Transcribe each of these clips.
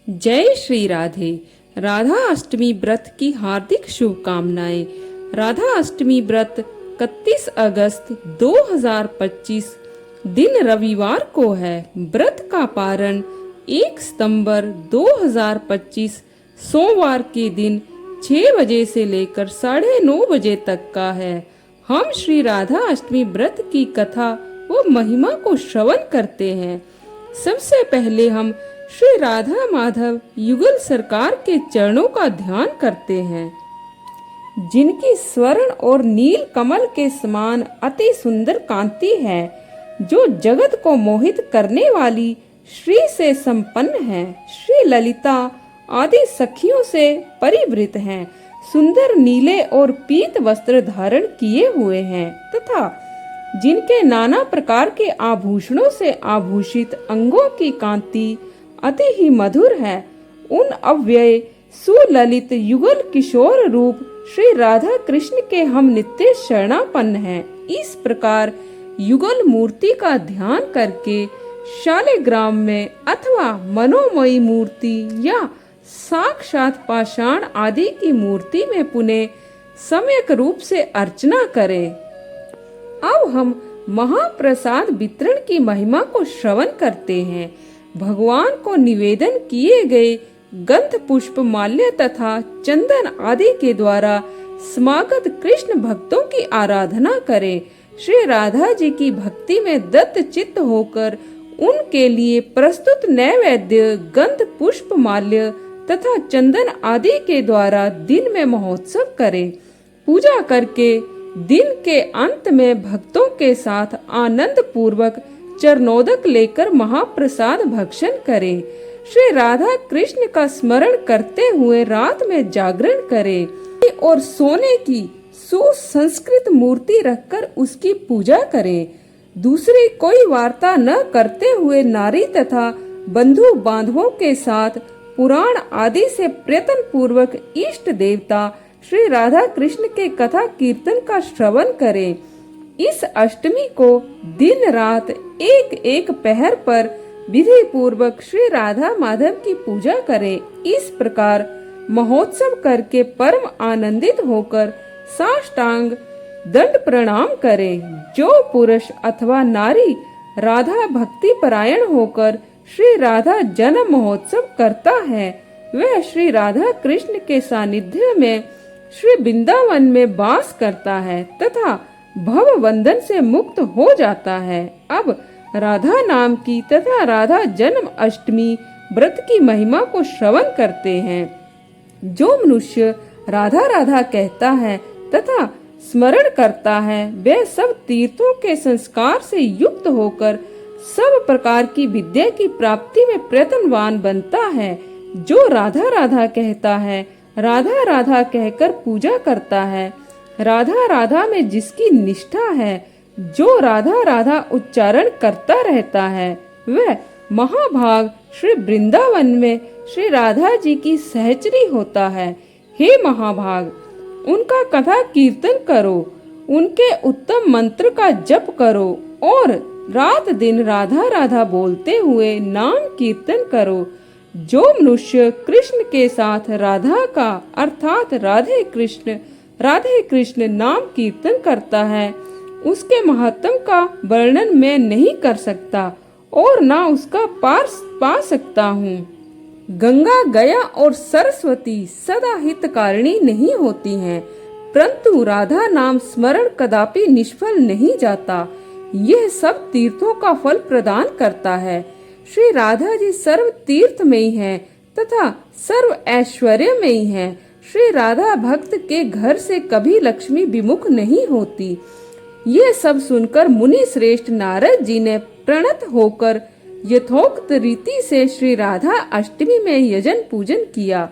जय श्री राधे। राधा अष्टमी व्रत की हार्दिक शुभकामनाएं। राधा अष्टमी व्रत 31 अगस्त 2025 दिन रविवार को है। व्रत का पारण 1 सितंबर 2025 सोमवार के दिन 6 बजे से लेकर 9:30 बजे तक का है। हम श्री राधा अष्टमी व्रत की कथा व महिमा को श्रवण करते हैं। सबसे पहले हम श्री राधा माधव युगल सरकार के चरणों का ध्यान करते हैं, जिनकी स्वर्ण और नील कमल के समान अति सुंदर कांति है, जो जगत को मोहित करने वाली श्री से संपन्न है। श्री ललिता आदि सखियों से परिवृत हैं, सुंदर नीले और पीत वस्त्र धारण किए हुए हैं तथा जिनके नाना प्रकार के आभूषणों से आभूषित अंगों की कांति अति ही मधुर है। उन अव्यय सुललित युगल किशोर रूप श्री राधा कृष्ण के हम नित्य शरणापन्न हैं। इस प्रकार युगल मूर्ति का ध्यान करके शालिग्राम में अथवा मनोमयी मूर्ति या साक्षात पाषाण आदि की मूर्ति में पुनः सम्यक रूप से अर्चना करें। अब हम महाप्रसाद वितरण की महिमा को श्रवण करते हैं। भगवान को निवेदन किए गए गंध पुष्प माल्य तथा चंदन आदि के द्वारा समागत कृष्ण भक्तों की आराधना करें। श्री राधा जी की भक्ति में दत्त चित्त होकर उनके लिए प्रस्तुत नैवेद्य गंध पुष्प माल्य तथा चंदन आदि के द्वारा दिन में महोत्सव करें। पूजा करके दिन के अंत में भक्तों के साथ आनंद पूर्वक चरणोदक लेकर महाप्रसाद भक्षण करें। श्री राधा कृष्ण का स्मरण करते हुए रात में जागरण करें और सोने की सुसंस्कृत मूर्ति रखकर उसकी पूजा करें। दूसरी कोई वार्ता न करते हुए नारी तथा बंधु बांधवों के साथ पुराण आदि से प्रयत्न पूर्वक इष्ट देवता श्री राधा कृष्ण के कथा कीर्तन का श्रवण करें। इस अष्टमी को दिन रात एक एक पहर पर विधि पूर्वक श्री राधा माधव की पूजा करें। इस प्रकार महोत्सव करके परम आनंदित होकर साष्टांग दंड प्रणाम करें। जो पुरुष अथवा नारी राधा भक्ति परायण होकर श्री राधा जन्म महोत्सव करता है, वह श्री राधा कृष्ण के सानिध्य में श्री वृंदावन में वास करता है तथा भव बंधन से मुक्त हो जाता है। अब राधा नाम की तथा राधा जन्म अष्टमी व्रत की महिमा को श्रवण करते हैं। जो मनुष्य राधा राधा कहता है तथा स्मरण करता है, वह सब तीर्थों के संस्कार से युक्त होकर सब प्रकार की विद्या की प्राप्ति में प्रयत्नवान बनता है। जो राधा राधा कहता है, राधा राधा कहकर पूजा करता है, राधा राधा में जिसकी निष्ठा है, जो राधा राधा उच्चारण करता रहता है, वह महाभाग श्री वृंदावन में श्री राधा जी की सहचरी होता है। हे महाभाग, उनका कथा कीर्तन करो, उनके उत्तम मंत्र का जप करो और रात दिन राधा राधा बोलते हुए नाम कीर्तन करो। जो मनुष्य कृष्ण के साथ राधा का अर्थात राधे कृष्ण नाम कीर्तन करता है, उसके महत्व का वर्णन मैं नहीं कर सकता और ना उसका पार पा सकता हूँ। गंगा गया और सरस्वती सदा हितकारिणी नहीं होती हैं, परंतु राधा नाम स्मरण कदापि निष्फल नहीं जाता। यह सब तीर्थों का फल प्रदान करता है। श्री राधा जी सर्व तीर्थ में ही है तथा सर्व ऐश्वर्य में ही है। श्री राधा भक्त के घर से कभी लक्ष्मी विमुख नहीं होती। ये सब सुनकर मुनि श्रेष्ठ नारद जी ने प्रणत होकर यथोक्त रीति से श्री राधा अष्टमी में यजन पूजन किया।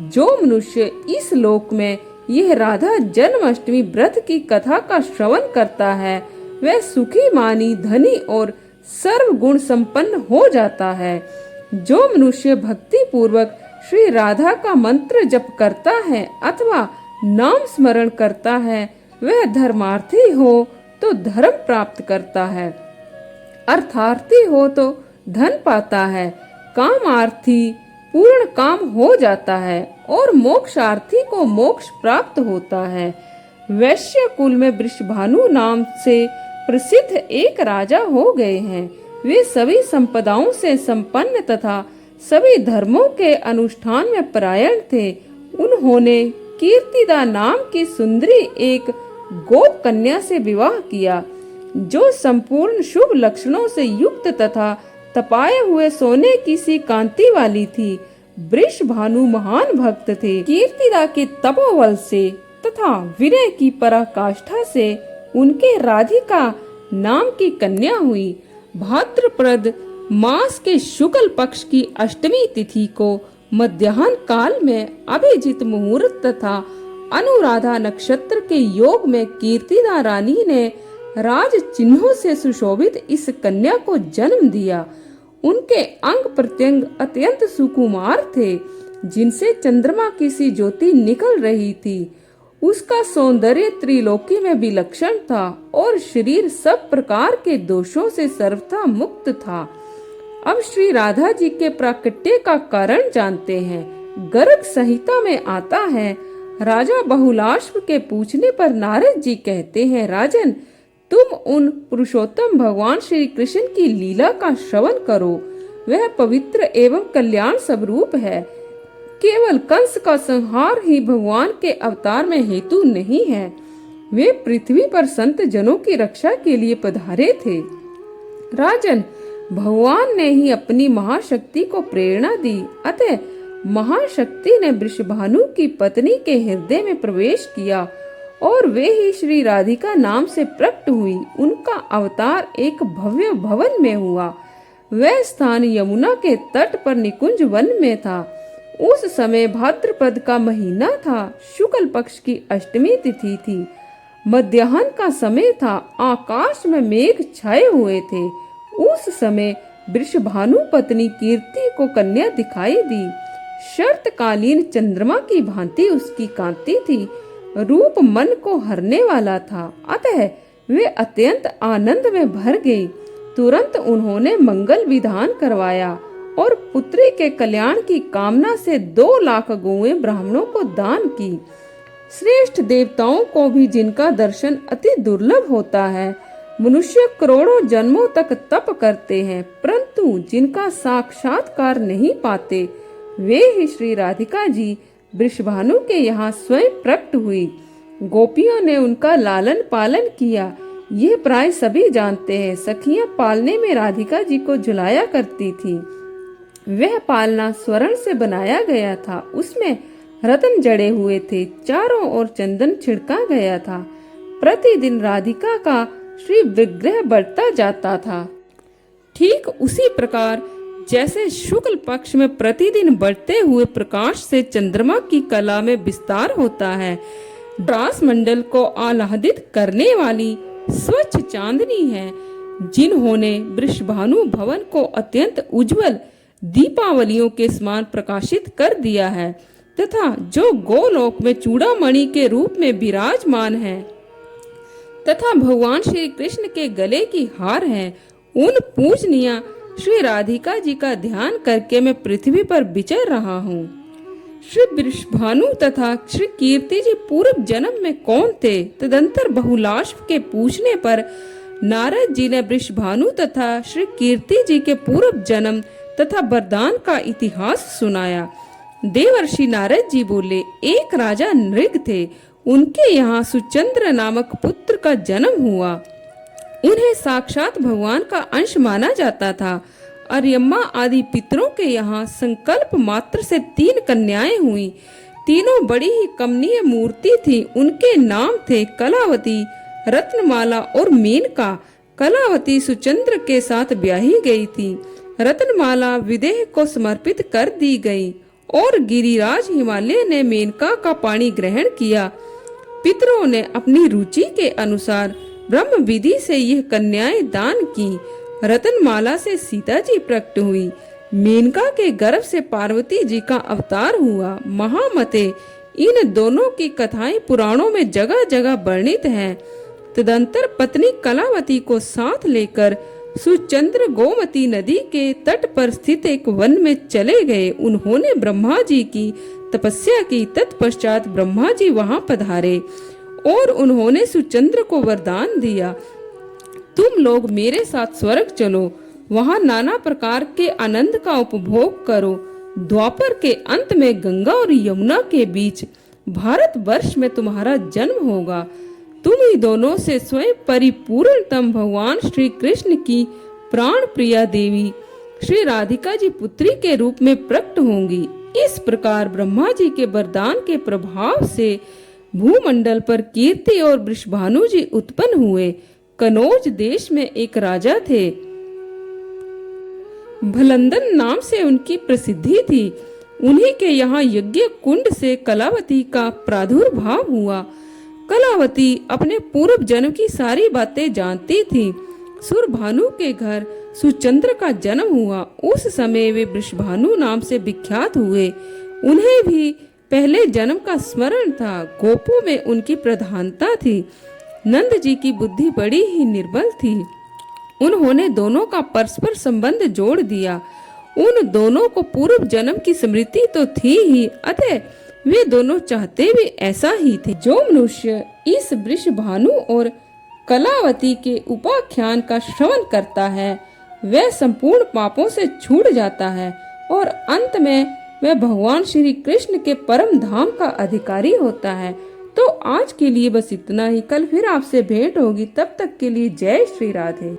जो मनुष्य इस लोक में यह राधा जन्माष्टमी व्रत की कथा का श्रवण करता है, वह सुखी मानी धनी और सर्व गुण संपन्न हो जाता है। जो मनुष्य भक्ति पूर्वक श्री राधा का मंत्र जप करता है अथवा नाम स्मरण करता है, वह धर्मार्थी हो तो धर्म प्राप्त करता है, अर्थार्थी हो तो धन पाता है, कामार्थी पूर्ण काम हो जाता है और मोक्षार्थी को मोक्ष प्राप्त होता है। वैश्य कुल में वृषभानु नाम से प्रसिद्ध एक राजा हो गए हैं। वे सभी संपदाओं से संपन्न तथा सभी धर्मों के अनुष्ठान में परायण थे। उन्होंने कीर्तिदा नाम की सुंदरी एक गोप कन्या से विवाह किया, जो संपूर्ण शुभ लक्षणों से युक्त तथा तपाए हुए सोने की सी कांति वाली थी। वृषभानु महान भक्त थे। कीर्तिदा के तपोबल से तथा विनय की पराकाष्ठा से उनके राधिका नाम की कन्या हुई। भाद्रपद मास के शुक्ल पक्ष की अष्टमी तिथि को मध्याह्न काल में अभिजीत मुहूर्त तथा अनुराधा नक्षत्र के योग में कीर्तिदा रानी ने राज चिन्हों से सुशोभित इस कन्या को जन्म दिया। उनके अंग प्रत्यंग अत्यंत सुकुमार थे, जिनसे चंद्रमा की सी ज्योति निकल रही थी। उसका सौंदर्य त्रिलोकी में विलक्षण था और शरीर सब प्रकार के दोषों से सर्वथा मुक्त था। अब श्री राधा जी के प्राकट्य का कारण जानते हैं। गर्ग संहिता में आता है, राजा बहुलाश्व के पूछने पर नारद जी कहते हैं, राजन, तुम उन पुरुषोत्तम भगवान श्री कृष्ण की लीला का श्रवण करो। वह पवित्र एवं कल्याण स्वरूप है। केवल कंस का संहार ही भगवान के अवतार में हेतु नहीं है। वे पृथ्वी पर संत जनों की रक्षा के लिए पधारे थे। राजन, भगवान ने ही अपनी महाशक्ति को प्रेरणा दी, अतः महाशक्ति ने वृषभानु की पत्नी के हृदय में प्रवेश किया और वे ही श्री राधिका नाम से प्रकट हुई। उनका अवतार एक भव्य भवन में हुआ। वह स्थान यमुना के तट पर निकुंज वन में था। उस समय भाद्रपद का महीना था। शुक्ल पक्ष की अष्टमी तिथि थी। मध्याह्न का समय था। आकाश में मेघ छाए हुए थे। उस समय वृषभानु पत्नी कीर्ति को कन्या दिखाई दी। शरतकालीन चंद्रमा की भांति उसकी कांति थी। रूप मन को हरने वाला था, अतः वे अत्यंत आनंद में भर गई। तुरंत उन्होंने मंगल विधान करवाया और पुत्री के कल्याण की कामना से 2 लाख गौएं ब्राह्मणों को दान की। श्रेष्ठ देवताओं को भी जिनका दर्शन अति दुर्लभ होता है, मनुष्य करोड़ों जन्मों तक तप करते हैं, परंतु जिनका साक्षात्कार नहीं पाते, वे ही श्री राधिका जी वृषभानु के यहाँ स्वयं प्रकट हुई। गोपियों ने उनका लालन पालन किया। यह प्राय सभी जानते हैं। सखियां पालने में राधिका जी को झुलाया करती थी। वह पालना स्वर्ण से बनाया गया था। उसमें रत्न जड़े हुए थे। चारों ओर चंदन छिड़का गया था। प्रतिदिन राधिका का श्री विग्रह बढ़ता जाता था। ठीक उसी प्रकार जैसे शुक्ल पक्ष में प्रतिदिन बढ़ते हुए प्रकाश से चंद्रमा की कला में विस्तार होता है। रास मंडल को आह्लादित करने वाली स्वच्छ चांदनी है, जिन्होंने वृषभानु भवन को अत्यंत उज्जवल दीपावलियों के समान प्रकाशित कर दिया है, तथा जो गोलोक में चूड़ामणि के रूप में विराजमान है तथा भगवान श्री कृष्ण के गले की हार है। उन पूजनीय श्री राधिका जी का ध्यान करके मैं पृथ्वी पर विचर रहा हूँ। श्री वृषभानु तथा श्री कीर्ति जी पूर्व जन्म में कौन थे? तदंतर बहुलाश्व के पूछने पर नारद जी ने वृषभानु तथा श्री कीर्ति जी के पूर्व जन्म तथा वरदान का इतिहास सुनाया। देवर्षि नारद जी बोले, एक राजा नृग थे। उनके यहाँ सुचंद्र नामक पुत्र का जन्म हुआ। उन्हें साक्षात भगवान का अंश माना जाता था। अर्यम्मा आदि पितरों के यहाँ संकल्प मात्र से 3 कन्याएं हुई। तीनों बड़ी ही कमनीय मूर्ति थी। उनके नाम थे कलावती, रत्नमाला और मेनका। कलावती सुचंद्र के साथ ब्याही गई थी। रत्नमाला विदेह को समर्पित कर दी गई और गिरिराज हिमालय ने मेनका का पानी ग्रहण किया। पितरों ने अपनी रुचि के अनुसार ब्रह्म विधि से यह कन्याएं दान की। रत्नमाला से सीता जी प्रकट हुई। मेनका के गर्भ से पार्वती जी का अवतार हुआ। महामते, इन दोनों की कथाएं पुराणों में जगह जगह वर्णित हैं। तदंतर पत्नी कलावती को साथ लेकर सुचंद्र गोमती नदी के तट पर स्थित एक वन में चले गए। उन्होंने ब्रह्मा जी की तपस्या की। तत्पश्चात ब्रह्मा जी वहां पधारे और उन्होंने सुचंद्र को वरदान दिया, तुम लोग मेरे साथ स्वर्ग चलो, वहां नाना प्रकार के आनंद का उपभोग करो। द्वापर के अंत में गंगा और यमुना के बीच भारत वर्ष में तुम्हारा जन्म होगा। तुम ही दोनों से स्वयं परिपूर्णतम भगवान श्री कृष्ण की प्राण प्रिया देवी श्री राधिका जी पुत्री के रूप में प्रकट होंगी। इस प्रकार ब्रह्मा जी के वरदान के प्रभाव से भूमंडल पर कीर्ति और वृषभानु जी उत्पन्न हुए। कनौज देश में एक राजा थे, भलंदन नाम से उनकी प्रसिद्धि थी। उन्हीं के यहाँ यज्ञ कुंड से कलावती का प्रादुर्भाव हुआ। कलावती अपने पूर्व जन्म की सारी बातें जानती थी। सुरभानु के घर सुचंद्र का जन्म हुआ। उस समय वे वृषभानु नाम से विख्यात हुए। उन्हें भी पहले जन्म का स्मरण था। गोपों में उनकी प्रधानता थी। नंद जी की बुद्धि बड़ी ही निर्बल थी। उन्होंने दोनों का परस्पर संबंध जोड़ दिया। उन दोनों को पूर्व जन्म की स्मृति तो थी ही, अतः वे दोनों चाहते भी ऐसा ही थे। जो मनुष्य इस वृषभानु और कलावती के उपाख्यान का श्रवण करता है वह संपूर्ण पापों से छूट जाता है और अंत में वह भगवान श्री कृष्ण के परम धाम का अधिकारी होता है। तो आज के लिए बस इतना ही। कल फिर आपसे भेंट होगी। तब तक के लिए जय श्री राधे।